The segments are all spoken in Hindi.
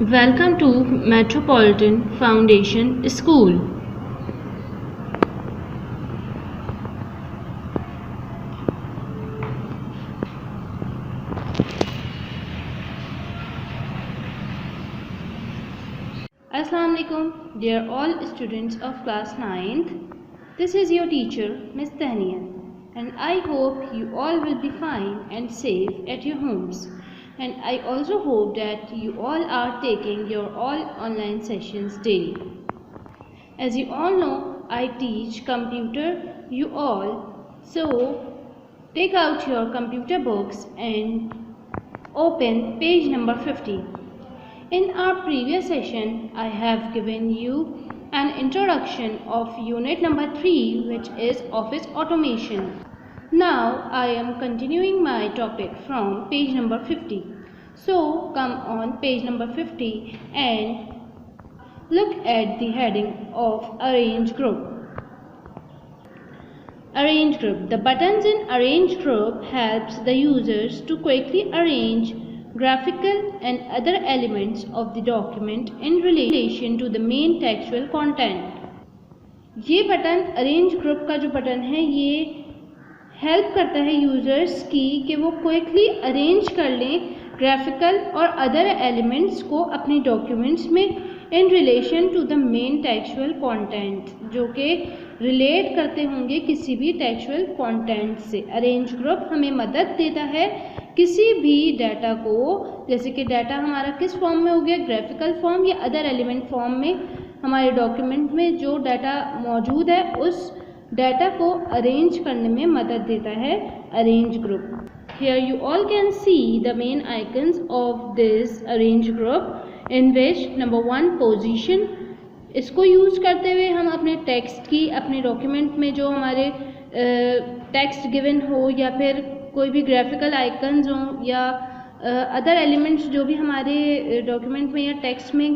Welcome to Metropolitan Foundation School. Assalamu alaikum, dear all students of class 9th. This is your teacher, Miss Tahniya, and I hope you all will be fine and safe at your homes. And I also hope that you all are taking your all online sessions daily. As you all know, I teach computer you all, so take out your computer books and open page number 50. In our previous session, I have given you an introduction of unit number 3, which is office automation. Now I am continuing my topic from page number 50. So come on page number 50 and look at the heading of Arrange Group. Arrange Group. The buttons in Arrange Group helps the users to quickly arrange graphical and other elements of the document in relation to the main textual content. ये बटन अरेंज ग्रुप का जो बटन है ये हेल्प करता है यूज़र्स की कि वो क्विकली अरेंज कर लें ग्राफिकल और अदर एलिमेंट्स को अपने डॉक्यूमेंट्स में in relation to the main textual content, जो कि रिलेट करते होंगे किसी भी टेक्सचुअल कंटेंट से। अरेंज ग्रुप हमें मदद देता है किसी भी डाटा को, जैसे कि डाटा हमारा किस फॉर्म में हो गया, ग्राफिकल फॉर्म या अदर एलिमेंट फॉर्म में, हमारे डॉक्यूमेंट में जो डाटा मौजूद है उस डाटा को अरेंज करने में मदद देता है arrange group. Here you all can see the main icons of this arrange group, in which number 1 position, इसको यूज़ करते हुए हम अपने टेक्स्ट की अपने डॉक्यूमेंट में जो हमारे टेक्स्ट गिवन हो या फिर कोई भी ग्राफिकल आइकन्स हों या अदर एलिमेंट्स जो भी हमारे डॉक्यूमेंट में या टेक्स्ट में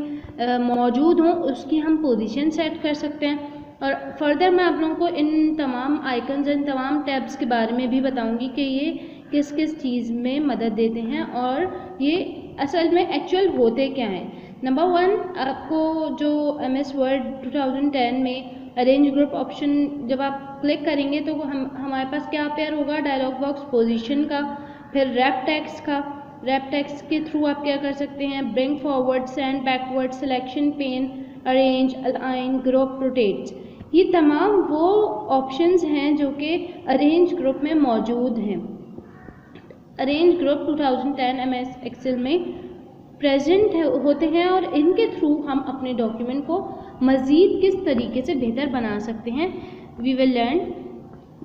मौजूद हों उसकी हम पोजीशन सेट कर सकते हैं। और फर्दर मैं आप लोगों को इन तमाम आइकन्स इन तमाम टैब्स के बारे में भी बताऊंगी कि ये किस किस चीज़ में मदद देते हैं और ये असल में एक्चुअल होते क्या हैं। नंबर 1, आपको जो MS Word 2010 में अरेंज ग्रुप ऑप्शन जब आप क्लिक करेंगे तो हमारे पास क्या अपेयर होगा, डायलॉग बॉक्स पोजीशन का, फिर रैप टेक्स्ट का। रैप टेक्स्ट के थ्रू आप क्या कर सकते हैं, bring forward, send backward, selection pen, arrange, align, group, rotate. ये तमाम वो ऑप्शंस हैं जो कि अरेंज ग्रुप में मौजूद हैं। अरेंज ग्रुप 2010 MS एक्सेल में प्रेजेंट होते हैं और इनके थ्रू हम अपने डॉक्यूमेंट को मज़ीद किस तरीके से बेहतर बना सकते हैं, we will learn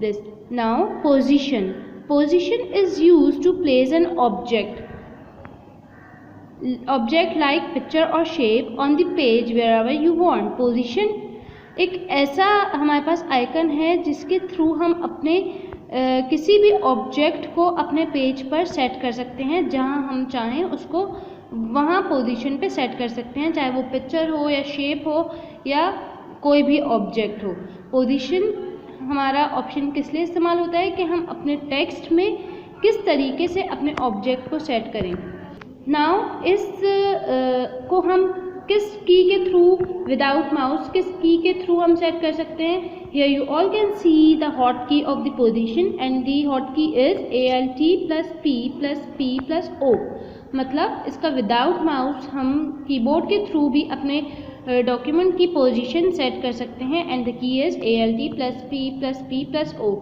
this now. Position. Position is used to place an object like picture or shape on the page wherever you want. Position एक ऐसा हमारे पास आइकन है जिसके थ्रू हम अपने किसी भी ऑब्जेक्ट को अपने पेज पर सेट कर सकते हैं, जहां हम चाहें उसको वहां पोजीशन पे सेट कर सकते हैं, चाहे वो पिक्चर हो या शेप हो या कोई भी ऑब्जेक्ट हो। पोजीशन हमारा ऑप्शन किस लिए इस्तेमाल होता है कि हम अपने टेक्स्ट में किस तरीके से अपने ऑब्जेक्ट को सेट करें। नाउ इस को हम किस की के थ्रू, विदाउट माउस किस की के थ्रू हम सेट कर सकते हैं। Here you all can see the hotkey of the position and the hotkey is Alt plus P plus P plus O। मतलब इसका विदाउट माउस हम कीबोर्ड के थ्रू भी अपने डॉक्यूमेंट की पोजीशन सेट कर सकते हैं and the key is Alt plus P plus P plus O।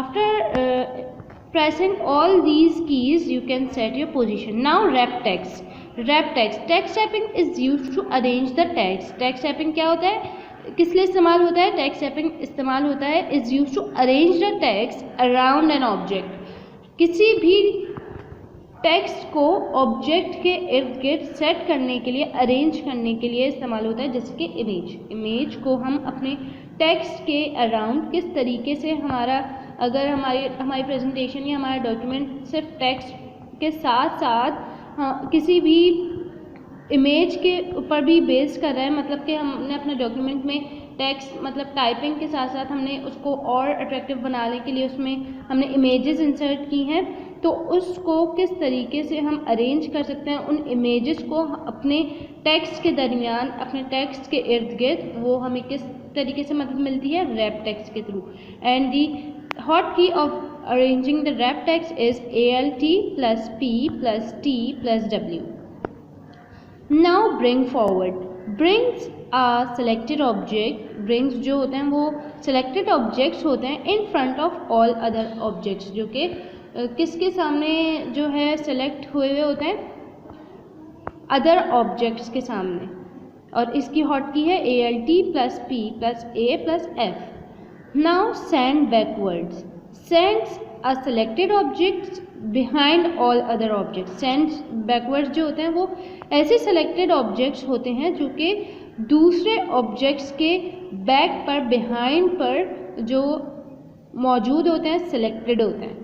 After pressing all these keys you can set your position. Now wrap text. Wrap text. Text wrapping is used to arrange the text. Text wrapping क्या होता है, किस लिए इस्तेमाल होता है? Text wrapping इस्तेमाल होता है is used to arrange the text around an object. किसी भी टेक्स्ट को ऑब्जेक्ट के इर्द गिर्द सेट करने के लिए, अरेंज करने के लिए इस्तेमाल होता है, जैसे कि इमेज को हम अपने टेक्स्ट के अराउंड किस तरीके से अगर हमारी प्रेजेंटेशन या हमारा डॉक्यूमेंट सिर्फ टेक्स्ट के साथ साथ किसी भी इमेज के ऊपर भी बेस कर रहा है, मतलब कि हमने अपने डॉक्यूमेंट में टेक्स्ट मतलब टाइपिंग के साथ साथ हमने उसको और अट्रैक्टिव बनाने के लिए उसमें हमने इमेजेस इंसर्ट की हैं, तो उसको किस तरीके से हम अरेंज कर सकते हैं, उन इमेजेस को अपने टेक्स्ट के दरमियान, अपने टेक्स्ट के इर्द गिर्द, वो हमें किस तरीके से मदद मिलती है, रैप टेक्स्ट के थ्रू। एंड दी हॉट की of arranging the wrap text is ALT plus P plus T plus W. Now bring forward. Brings a selected object. Brings जो होते हैं वो selected objects होते हैं in front of all other objects, जो कि किसके सामने जो है select हुए हुए होते हैं, other objects के सामने। और इसकी हॉट की है ALT plus P plus A plus F. Now send backwards. Sends a selected objects behind all other objects. Sends backwards जो होते हैं वो ऐसे selected objects होते हैं जो कि दूसरे objects के back पर, behind पर जो मौजूद होते हैं, selected होते हैं।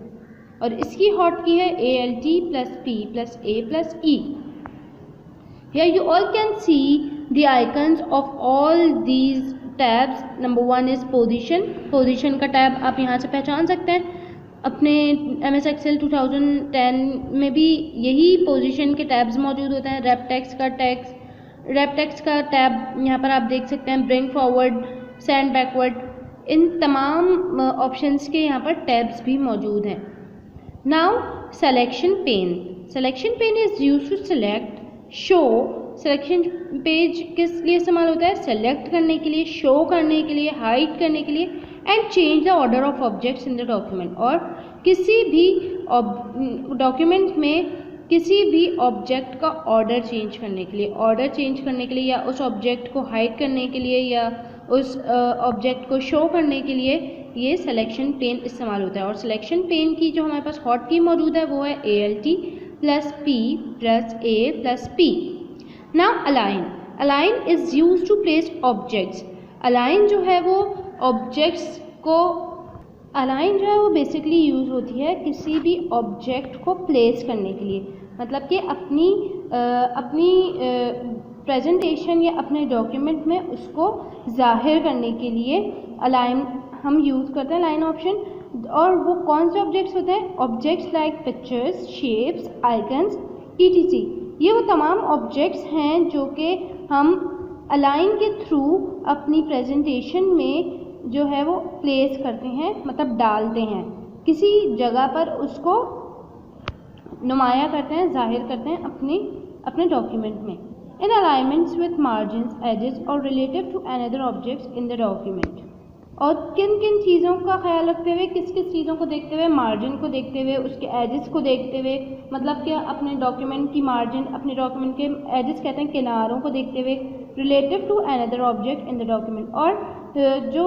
और इसकी हॉट की है ALT plus P plus A plus E. Here you all can see the icons of all these tabs. Number 1 is position. Position का टैब आप यहाँ से पहचान सकते हैं। अपने MS Excel 2010 में भी यही पोजीशन के टैब्स मौजूद होते हैं। रैप टेक्स्ट का टैब यहाँ पर आप देख सकते हैं। ब्रिंग फॉरवर्ड, सेंड बैकवर्ड, इन तमाम ऑप्शंस के यहाँ पर टैब्स भी मौजूद हैं। Now selection pane. Selection pane is used to select, show. Selection page किस लिए इस्तेमाल होता है, सेलेक्ट करने के लिए, शो करने के लिए, हाइड करने के लिए, and change the order of objects in the document. और किसी भी डॉक्यूमेंट में किसी भी ऑब्जेक्ट का ऑर्डर चेंज करने के लिए, या उस ऑब्जेक्ट को हाइड करने के लिए, या उस ऑब्जेक्ट को शो करने के लिए ये सिलेक्शन पेन इस्तेमाल होता है। और सिलेक्शन पेन की जो हमारे पास हॉट की मौजूद है वो है ALT plus P plus A plus P. Now align. Align is used to place objects. Align जो है वो ऑब्जेक्ट्स को, अलाइन जो है वो बेसिकली यूज़ होती है किसी भी ऑब्जेक्ट को प्लेस करने के लिए। मतलब कि अपनी प्रेजेंटेशन या अपने डॉक्यूमेंट में उसको जाहिर करने के लिए अलाइन हम यूज़ करते हैं, अलाइन ऑप्शन। और वो कौन से ऑब्जेक्ट्स होते हैं, objects like pictures, shapes, icons, ETC। ये वो तमाम ऑब्जेक्ट्स हैं जो कि हम अलाइन के थ्रू अपनी प्रेजेंटेशन में जो है वो प्लेस करते हैं, मतलब डालते हैं किसी जगह पर, उसको नुमाया करते हैं, जाहिर करते हैं अपने डॉक्यूमेंट में। In alignments with margins, edges और relative to another objects in the document. और किन किन चीज़ों का ख्याल रखते हुए, किस किस चीज़ों को देखते हुए, मार्जिन को देखते हुए, उसके एजेस को देखते हुए, मतलब कि अपने डॉक्यूमेंट की मार्जिन, अपने डॉक्यूमेंट के एजेस कहते हैं किनारों को देखते हुए, relative to another object in the document. और जो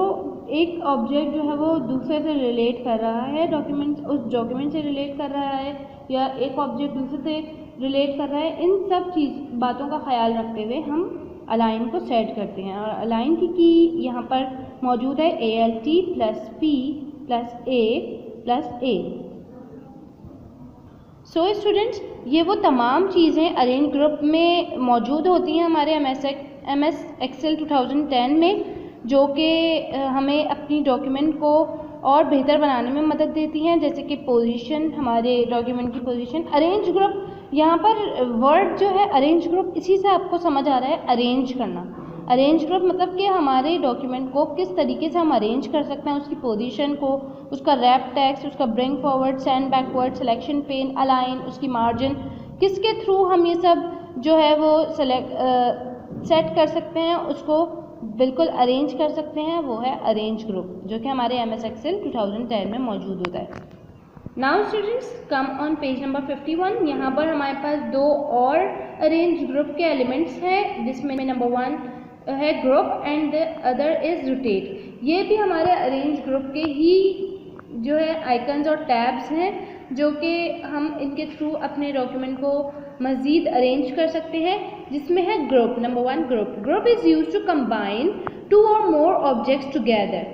एक ऑब्जेक्ट जो है वो दूसरे से रिलेट कर रहा है, उस डॉक्यूमेंट से रिलेट कर रहा है, या एक ऑब्जेक्ट दूसरे से रिलेट कर रहा है, इन सब बातों का ख्याल रखते हुए हम अलाइन को सेट करते हैं। और अलाइन की यहाँ पर मौजूद है ALT plus P plus A plus A. So students, ये वो तमाम चीज़ें अरेंज ग्रुप में मौजूद होती हैं हमारे MS Excel 2010 में, जो कि हमें अपनी डॉक्यूमेंट को और बेहतर बनाने में मदद देती हैं। जैसे कि पोजीशन, हमारे डॉक्यूमेंट की पोजीशन, अरेंज ग्रुप। यहाँ पर वर्ड जो है अरेंज ग्रुप, इसी से आपको समझ आ रहा है अरेंज करना। अरेंज ग्रुप मतलब कि हमारे डॉक्यूमेंट को किस तरीके से हम अरेंज कर सकते हैं, उसकी पोजीशन को, उसका रैप टेक्स्ट, उसका bring forward, send backward, selection pen, align, उसकी मार्जिन, किसके थ्रू हम ये सब जो है वो सेट कर सकते हैं, उसको बिल्कुल अरेंज कर सकते हैं, वो है अरेंज ग्रुप, जो कि हमारे MS Excel 2010 में मौजूद होता है। Now students, come on page number 51। यहाँ पर हमारे पास दो और अरेंज ग्रुप के एलिमेंट्स हैं, जिसमें नंबर 1 है group and the other is rotate. ये भी हमारे अरेंज ग्रुप के ही जो है आइकन्स और टैब्स हैं, जो कि हम इनके थ्रू अपने डॉक्यूमेंट को मज़ीद अरेंज कर सकते हैं, जिसमें है group. Number 1 group. Group is use to combine 2 और मोर ऑब्जेक्ट्स टुगेदर।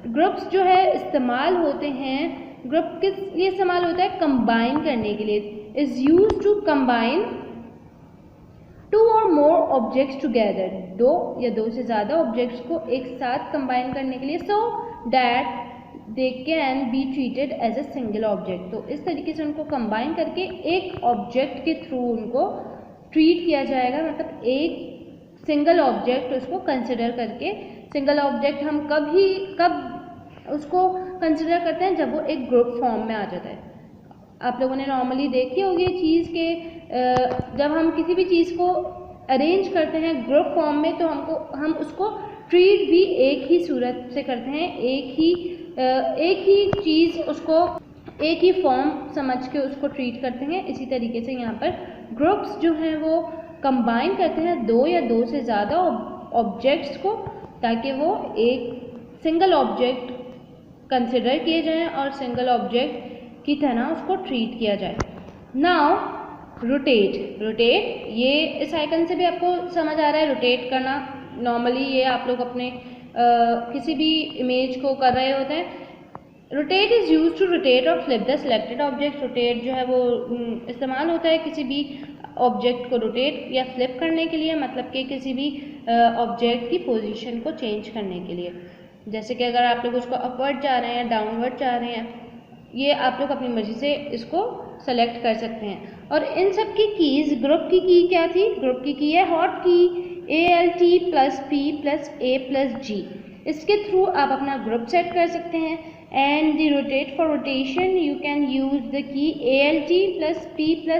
ग्रुप्स जो है इस्तेमाल होते हैं, ग्रुप किस लिए इस्तेमाल होता है, कंबाइन करने के लिए। इज़ यूज टू कंबाइन 2 और मोर ऑब्जेक्ट्स टुगेदर, 2 या 2 से ज़्यादा ऑब्जेक्ट्स को एक साथ कंबाइन करने के लिए, so that they can be treated as a single object. तो इस तरीके से उनको कंबाइन करके एक ऑब्जेक्ट के थ्रू उनको ट्रीट किया जाएगा, मतलब एक सिंगल ऑब्जेक्ट उसको कंसिडर करके। सिंगल ऑब्जेक्ट हम कब उसको कंसिडर करते हैं, जब वो एक ग्रुप फॉर्म में आ जाता है। आप लोगों ने नॉर्मली देखी होगी चीज़ के जब हम किसी भी चीज़ को अरेंज करते हैं ग्रुप फॉर्म में, तो हम उसको ट्रीट भी एक ही सूरत से करते हैं, एक ही चीज़ उसको एक ही फॉर्म समझ के उसको ट्रीट करते हैं। इसी तरीके से यहाँ पर ग्रुप्स जो हैं वो कंबाइन करते हैं दो या दो से ज़्यादा ऑब्जेक्ट्स को, ताकि वो एक सिंगल ऑब्जेक्ट कंसिडर किए जाएं और सिंगल ऑब्जेक्ट की तरह उसको ट्रीट किया जाए। नाउ रोटेट, ये इस आइकन से भी आपको समझ आ रहा है रोटेट करना। नॉर्मली ये आप लोग अपने किसी भी इमेज को कर रहे होते हैं। Rotate is use to rotate और flip the selected object. Rotate जो है वो इस्तेमाल होता है किसी भी ऑब्जेक्ट को रोटेट या फ्लिप करने के लिए, मतलब कि किसी भी ऑब्जेक्ट की पोजीशन को चेंज करने के लिए। जैसे कि अगर आप लोग उसको अपवर्ड जा रहे हैं, डाउनवर्ड जा रहे हैं, ये आप लोग अपनी मर्जी से इसको सेलेक्ट कर सकते हैं। और इन सब की कीज़, ग्रुप की की क्या थी, ग्रुप की की है हॉट की ALT+P+A+G। इसके थ्रू आप अपना ग्रुप सेट कर सकते हैं। And the rotate for rotation you can use the key ALT+P+A+Y।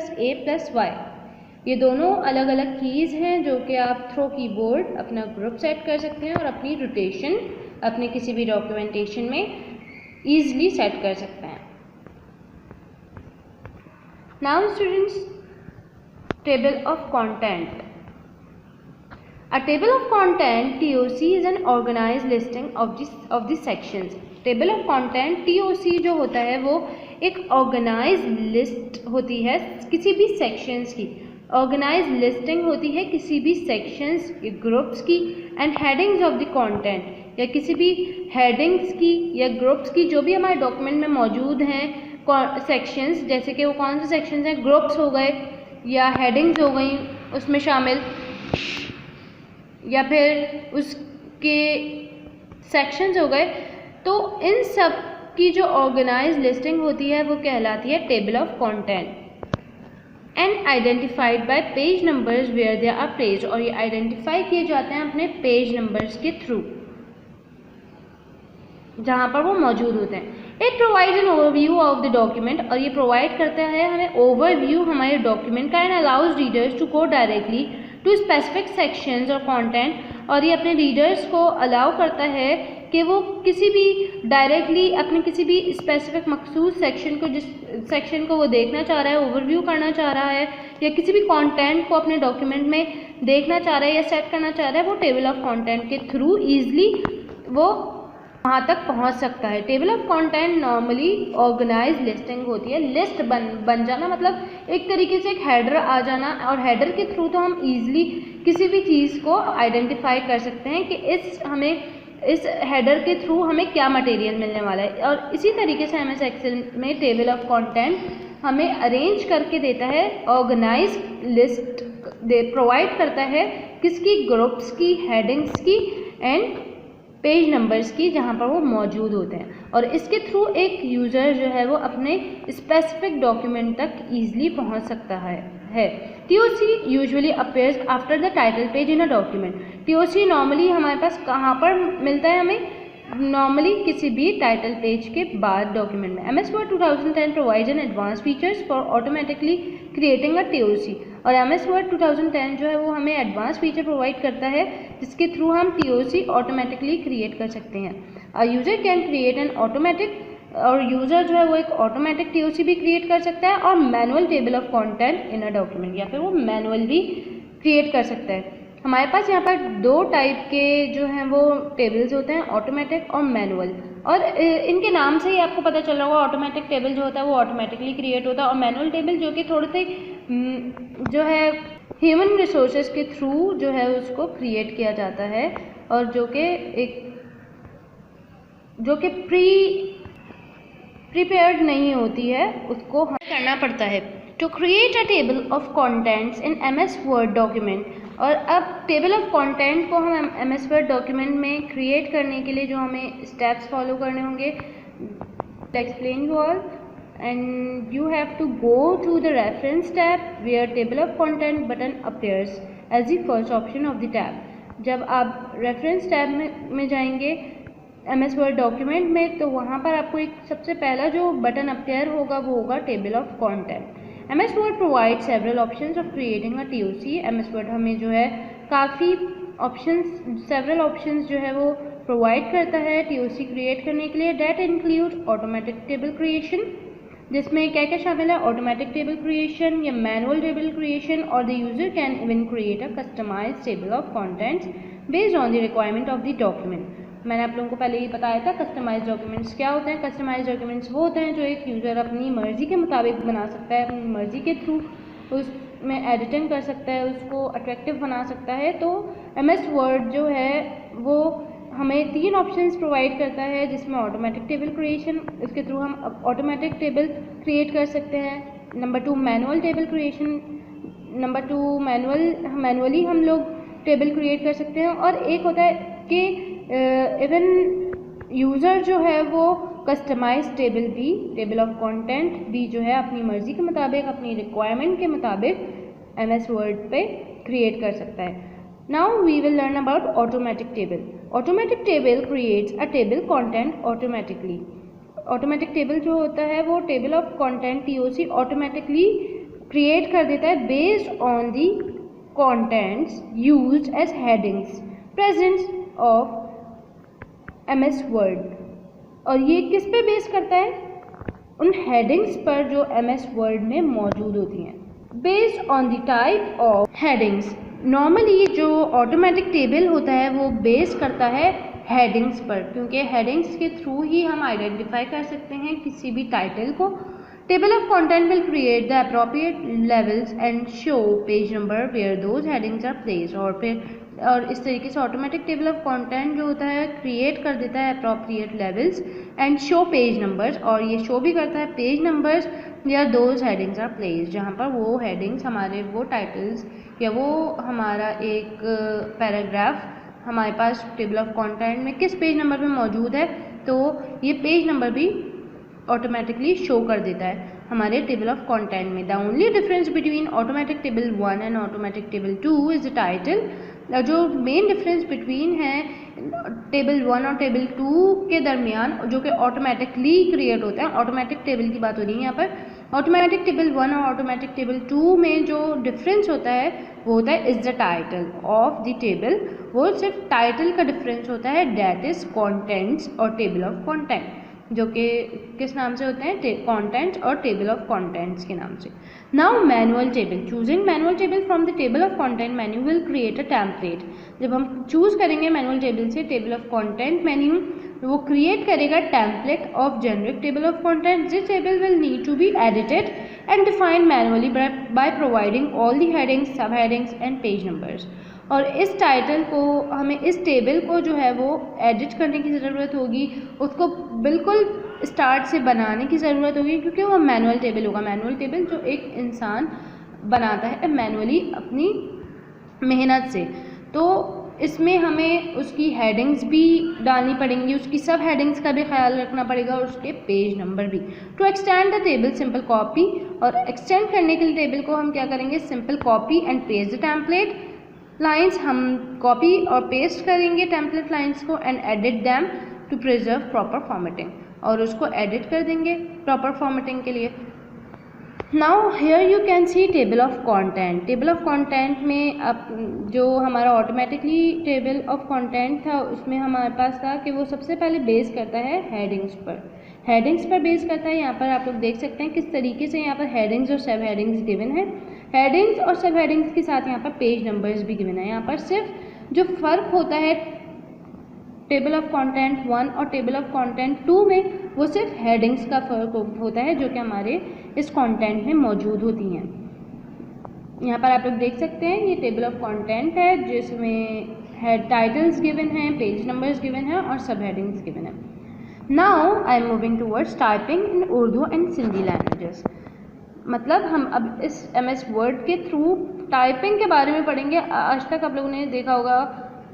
ये दोनों अलग अलग कीज़ हैं जो कि आप थ्रू कीबोर्ड अपना ग्रुप सेट कर सकते हैं और अपनी रोटेशन अपने किसी भी डॉक्यूमेंटेशन में ईजिली सेट कर सकते हैं। Now students, table of content. A table of content TOC is an organized listing of the sections। Table of content TOC जो होता है वो एक ऑर्गेनाइज्ड लिस्ट होती है किसी भी सेक्शंस की, ऑर्गेनाइज्ड लिस्टिंग होती है किसी भी सेक्शंस ग्रुप्स की and headings of the content, या किसी भी हेडिंग्स की या ग्रुप्स की जो भी हमारे डॉक्यूमेंट में मौजूद हैं सेक्शंस। जैसे कि वो कौन से सेक्शंस हैं, ग्रुप्स हो गए या हेडिंग्स हो गई उसमें शामिल, या फिर उसके सेक्शंस हो गए। तो इन सब की जो ऑर्गेनाइज्ड लिस्टिंग होती है वो कहलाती है table of content. And identified by page numbers where they are placed, और ये आइडेंटिफाई किए जाते हैं अपने पेज नंबर्स के थ्रू जहाँ पर वो मौजूद होते हैं। It provides an overview of the document, और ये प्रोवाइड करता है हमें ओवरव्यू हमारे डॉक्यूमेंट का, and allows readers to go directly to specific sections और कंटेंट, और ये अपने रीडर्स को अलाउ करता है कि वो किसी भी डायरेक्टली अपने किसी भी स्पेसिफिक मखसूस सेक्शन को, जिस सेक्शन को वो देखना चाह रहा है, ओवरव्यू करना चाह रहा है, या किसी भी कंटेंट को अपने डॉक्यूमेंट में देखना चाह रहा है या सेट करना चाह रहा है, वो टेबल ऑफ कंटेंट के थ्रू ईजिली वो वहाँ तक पहुँच सकता है। Table of content normally organize listing होती है। लिस्ट बन जाना मतलब एक तरीके से एक हेडर आ जाना, और हेडर के थ्रू तो हम ईजिली किसी भी चीज़ को आइडेंटिफाई कर सकते हैं कि इस हेडर के थ्रू हमें क्या मटेरियल मिलने वाला है। और इसी तरीके से MS एक्सेल में टेबल ऑफ कंटेंट हमें अरेंज करके देता है, ऑर्गेनाइज लिस्ट प्रोवाइड करता है किसकी, ग्रुप्स की, हेडिंग्स की एंड पेज नंबर्स की, जहाँ पर वो मौजूद होते हैं। और इसके थ्रू एक यूज़र जो है वो अपने स्पेसिफिक डॉक्यूमेंट तक ईजिली पहुँच सकता है। TOC usually appears after the title page in a document. TOC normally हमारे पास कहाँ पर मिलता है, हमें नॉर्मली किसी भी टाइटल पेज के बाद डॉक्यूमेंट में। MS Word 2010 provides an advance features for automatically creating a TOC, और MS Word 2010 जो है वो हमें एडवांस फीचर प्रोवाइड करता है जिसके थ्रू हम TOC ऑटोमेटिकली क्रिएट कर सकते हैं। अ user can create an automatic, और यूज़र जो है वो एक ऑटोमेटिक TOC भी क्रिएट कर सकता है, और manual table of content in a document, या फिर वो मैनुअल भी क्रिएट कर सकता है। हमारे पास यहाँ पर दो टाइप के जो हैं वो टेबल्स होते हैं, ऑटोमेटिक और मैनुअल, और इनके नाम से ही आपको पता चल रहा होगा ऑटोमेटिक टेबल जो होता है वो ऑटोमेटिकली क्रिएट होता है, और मैनुअल टेबल जो कि थोड़े से जो है ह्यूमन रिसोर्सेज के थ्रू जो है उसको क्रिएट किया जाता है, और जो कि प्रीपेयर्ड नहीं होती है, उसको हमें करना पड़ता है। To create a table of contents in MS Word document, और अब टेबल ऑफ कंटेंट को हम MS Word डॉक्यूमेंट में क्रिएट करने के लिए जो हमें स्टेप्स फॉलो करने होंगे, explain you all, and you have to go to the reference tab where table of content button appears as the first option of the tab. जब आप reference tab में जाएंगे MS Word डॉक्यूमेंट में, तो वहाँ पर आपको एक सबसे पहला जो बटन अपेयर होगा वो होगा table of content. MS Word provides several options of creating a TOC. MS Word हमें जो है काफ़ी सेवरल ऑप्शंस जो है वो प्रोवाइड करता है TOC क्रिएट करने के लिए. That include automatic table creation, जिसमें क्या क्या शामिल है, ऑटोमेटिक टेबल क्रिएशन या मैनुअल टेबल क्रिएशन, और the user can even create a customised table of contents based on the requirement of the document. मैंने आप लोगों को पहले ही बताया था कस्टमाइज्ड डॉक्यूमेंट्स क्या होते हैं. कस्टमाइज्ड डॉक्यूमेंट्स वो होते हैं जो एक यूज़र अपनी मर्ज़ी के मुताबिक बना सकता है, अपनी मर्ज़ी के थ्रू उसमें एडिटिंग कर सकता है, उसको अट्रैक्टिव बना सकता है. तो MS Word जो है वो हमें 3 ऑप्शंस प्रोवाइड करता है, जिसमें ऑटोमेटिक टेबल क्रिएशन, इसके थ्रू हम ऑटोमेटिक टेबल क्रिएट कर सकते हैं. Number 2 manual table creation, number 2 manually हम लोग टेबल क्रिएट कर सकते हैं. और एक होता है कि इवन यूज़र जो है वो कस्टमाइज टेबल भी, टेबल ऑफ कंटेंट भी जो है अपनी मर्ज़ी के मुताबिक, अपनी रिक्वायरमेंट के मुताबिक MS Word पे क्रिएट कर सकता है. Now we will learn about automatic table. Automatic table creates a table content automatically. Automatic table जो होता है वो table of content TOC automatically create कर देता है based on the contents used as headings present of MS Word. और ये किस पे बेस करता है, उन हेडिंग्स पर जो MS Word में मौजूद होती हैं. Based on the type of headings, normally जो ऑटोमेटिक टेबल होता है वो बेस करता है हेडिंग्स पर, क्योंकि हेडिंग्स के थ्रू ही हम आइडेंटिफाई कर सकते हैं किसी भी टाइटल को. Table of content will create the appropriate levels and show page number where those headings are placed. और इस तरीके से ऑटोमेटिक टेबल ऑफ कंटेंट जो होता है क्रिएट कर देता है appropriate levels and show page numbers, और ये शो भी करता है पेज नंबर्स या दोज हेडिंग्स आर प्लेस्ड, जहाँ पर वो हेडिंग्स हमारे वो टाइटल्स या वो हमारा एक पैराग्राफ हमारे पास टेबल ऑफ कंटेंट में किस पेज नंबर में मौजूद है, तो ये पेज नंबर भी ऑटोमेटिकली शो कर देता है हमारे टेबल ऑफ कंटेंट में. The only difference between automatic table 1 and automatic table 2 is the title. जो मेन डिफरेंस बिटवीन है टेबल 1 और टेबल 2 के दरमियान, जो कि ऑटोमेटिकली क्रिएट होता है, ऑटोमेटिक टेबल की बात हो रही है यहाँ पर. ऑटोमेटिक टेबल 1 और ऑटोमेटिक टेबल 2 में जो डिफरेंस होता है वो होता है is the title of the table. वो सिर्फ टाइटल का डिफरेंस होता है, दैट इज कंटेंट्स और टेबल ऑफ कंटेंट, जो कि किस नाम से होते हैं, कंटेंट्स और टेबल ऑफ कंटेंट्स के नाम से. Now manual table. Choosing manual table from the table of content menu will create a template. जब हम चूज़ करेंगे मैनुअल टेबल से टेबल ऑफ कंटेंट मेन्यू, वो क्रिएट करेगा template of generic table of content. This table will need to be edited and defined manually by providing all the headings, sub headings and page numbers. और इस टाइटल को हमें, इस टेबल को जो है वो एडिट करने की ज़रूरत होगी, उसको बिल्कुल स्टार्ट से बनाने की ज़रूरत होगी, क्योंकि वो मैनुअल टेबल होगा. मैनुअल टेबल जो एक इंसान बनाता है मैनुअली अपनी मेहनत से, तो इसमें हमें उसकी हेडिंग्स भी डालनी पड़ेंगी, उसकी सब हेडिंग्स का भी ख्याल रखना पड़ेगा और उसके पेज नंबर भी. To extend the table simple copy, और एक्सटेंड करने के लिए टेबल को हम क्या करेंगे, simple copy and paste the template lines. हम कॉपी और पेस्ट करेंगे टेम्पलेट लाइन्स को and edit them to preserve proper formatting, और उसको एडिट कर देंगे प्रॉपर फॉर्मेटिंग के लिए. Now here you can see table of content. Table of content में अब जो हमारा ऑटोमेटिकली टेबल ऑफ कंटेंट था उसमें हमारे पास था कि वो सबसे पहले बेस करता है हेडिंग्स पर. हेडिंग्स पर बेस करता है. यहाँ पर आप लोग देख सकते हैं किस तरीके से यहाँ पर हेडिंग्स और सब हेडिंग्स गिवन है. हेडिंग्स और सब हेडिंग्स के साथ यहाँ पर पेज नंबर्स भी गिवन है. यहाँ पर सिर्फ जो फ़र्क होता है टेबल ऑफ कंटेंट 1 और टेबल ऑफ कंटेंट 2 में, वो सिर्फ हेडिंग्स का फ़र्क होता है जो कि हमारे इस कंटेंट में मौजूद होती हैं. यहाँ पर आप लोग देख सकते हैं ये टेबल ऑफ कंटेंट है जिसमें हेड टाइटल्स गिवन हैं, पेज नंबर्स गिवन हैं और सब हेडिंग्स गिवन है. Now I am moving towards typing in Urdu and Sindhi languages. मतलब हम अब इस MS Word के थ्रू टाइपिंग के बारे में पढ़ेंगे. आज तक आप लोगों ने देखा होगा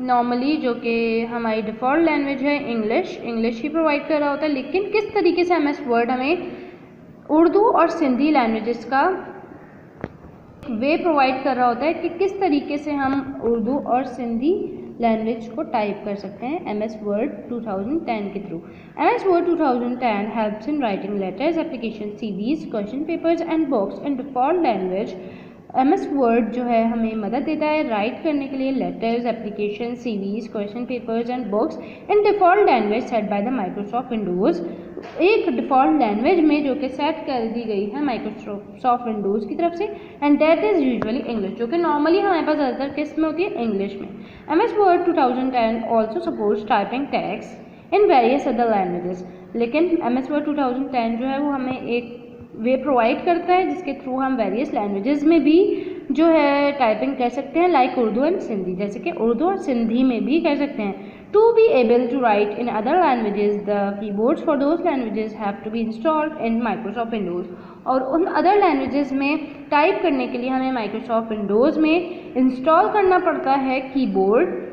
नॉर्मली जो कि हमारी डिफ़ॉल्ट लैंग्वेज है इंग्लिश ही प्रोवाइड कर रहा होता है, लेकिन किस तरीके से MS वर्ड हमें उर्दू और सिंधी लैंग्वेजेस का वे प्रोवाइड कर रहा होता है कि किस तरीके से हम उर्दू और सिंधी लैंग्वेज को टाइप कर सकते हैं MS वर्ड 2010 के through. MS word 2010 helps in writing letters, application, CVs, question papers and books in default language. MS word जो है हमें मदद देता है राइट करने के लिए letters, application, CVs, question papers and books in default language set by the Microsoft Windows, एक डिफ़ॉल्ट लैंग्वेज में जो कि सेट कर दी गई है माइक्रोसॉफ्ट विंडोज़ की तरफ से, and that is usually English, जो कि नॉर्मली हमारे पास ज़्यादातर किस में होती है, इंग्लिश में। MS word 2010 also supports typing text in various other languages, लेकिन MS वर्ड 2010 जो है वो हमें एक वे प्रोवाइड करता है जिसके थ्रू हम वेरियस लैंग्वेजेस में भी जो है टाइपिंग कर सकते हैं, लाइक उर्दू एंड सिंधी, जैसे कि उर्दू और सिंधी में भी कर सकते हैं। To be able to write in other languages the keyboards for those languages have to be installed in Microsoft Windows, और उन अदर लैंग्वेजेस में टाइप करने के लिए हमें माइक्रोसॉफ्ट विंडोज़ में इंस्टॉल करना पड़ता है कीबोर्ड,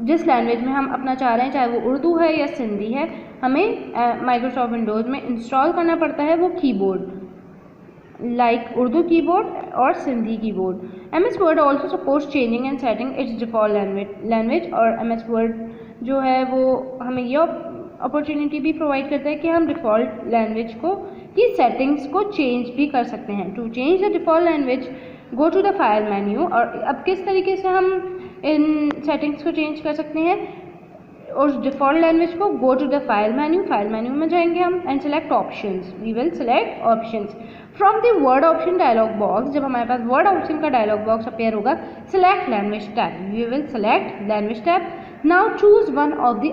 जिस लैंग्वेज में हम अपना चाह रहे हैं, चाहे वो उर्दू है या सिंधी है, हमें माइक्रोसॉफ्ट विंडोज़ में इंस्टॉल करना पड़ता है वो कीबोर्ड, लाइक उर्दू कीबोर्ड और Sindhi keyboard. MS word also supports changing and setting it's default language, और MS वर्ड जो है वो हमें यह अपॉर्चुनिटी भी प्रोवाइड करता है कि हम डिफ़ॉल्ट लैंग्वेज को की सेटिंग्स को चेंज भी कर सकते हैं। To change the default language go to the file menu, और अब किस तरीके से हम इन सेटिंग्स को चेंज कर सकते हैं उस डिफ़ॉल्ट लैंग्वेज को, go to the file menu में जाएंगे हम and select options, we will select options from the word option dialog box. जब हमारे पास वर्ड ऑप्शन का डायलॉग बॉक्स अपीयर होगा, select language tab, we will select language tab. Now choose one of the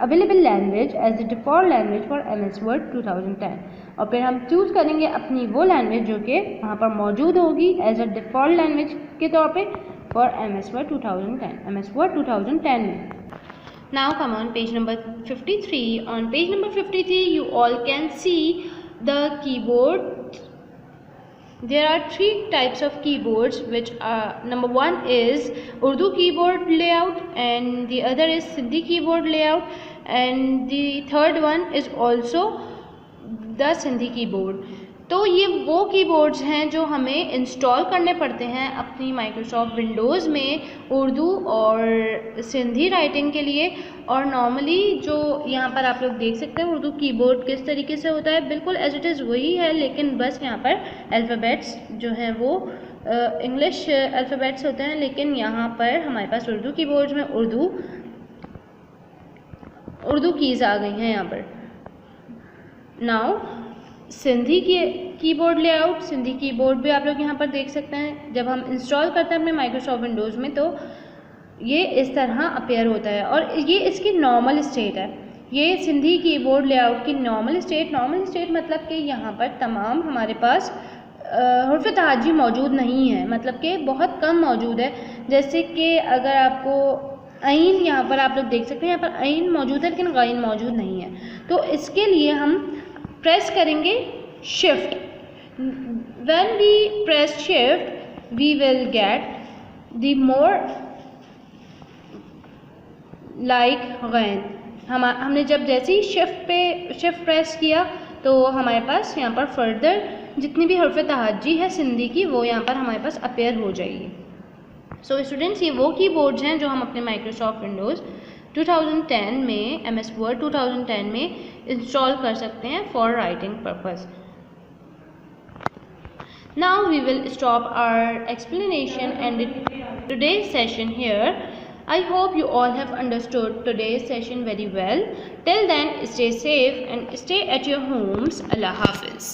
available language as the default language for MS word 2010, और फिर हम चूज़ करेंगे अपनी वो लैंग्वेज जो कि वहाँ पर मौजूद होगी एज अ डिफ़ॉल्ट लैंग्वेज के तौर पे for MS Word 2010, MS Word 2010. Now come on page number 53. On page number 53 you all can see the keyboard. There are three types of keyboards, which are, number one is Urdu keyboard layout, and the other is Sindhi keyboard layout, and the third one is also the Sindhi keyboard. तो ये वो कीबोर्ड्स हैं जो हमें इंस्टॉल करने पड़ते हैं अपनी माइक्रोसॉफ्ट विंडोज़ में उर्दू और सिंधी राइटिंग के लिए। और नॉर्मली जो यहाँ पर आप लोग देख सकते हैं उर्दू कीबोर्ड किस तरीके से होता है, बिल्कुल एज इट इज़ वही है, लेकिन बस यहाँ पर अल्फ़ाबेट्स जो हैं वो इंग्लिश अल्फ़ाबेट्स होते हैं, लेकिन यहाँ पर हमारे पास उर्दू कीबोर्ड्स में उर्दू कीज़ आ गई हैं यहाँ पर। नाउ सिंधी की कीबोर्ड लेआउट, सिंधी कीबोर्ड भी आप लोग यहाँ पर देख सकते हैं। जब हम इंस्टॉल करते हैं अपने माइक्रोसॉफ्ट विंडोज़ में तो ये इस तरह अपीयर होता है, और ये इसकी नॉर्मल स्टेट है। ये सिंधी कीबोर्ड लेआउट की नॉर्मल स्टेट मतलब कि यहाँ पर तमाम हमारे पास हर्फ तहाजी मौजूद नहीं है, मतलब कि बहुत कम मौजूद है। जैसे कि अगर आपको ऐन यहाँ पर आप लोग देख सकते हैं, यहाँ पर ऐन मौजूद है लेकिन गैन मौजूद नहीं है, तो इसके लिए हम प्रेस करेंगे shift. When we press shift we will get the more like gain. हमने जब जैसे ही शिफ्ट प्रेस किया तो हमारे पास यहाँ पर फर्दर जितनी भी हर्फ तहाजी है सिंधी की वो यहाँ पर हमारे पास अपीयर हो जाएगी। सो स्टूडेंट्स, ये वो कीबोर्ड्स हैं जो हम अपने माइक्रोसॉफ्ट विंडोज़ 2010 में MS वर्ड 2010 में इंस्टॉल कर सकते हैं for writing purpose. Now we will stop our explanation and today's session here. I hope you all have understood today's session very well. Till then, stay safe and stay at your homes. Allah Hafiz.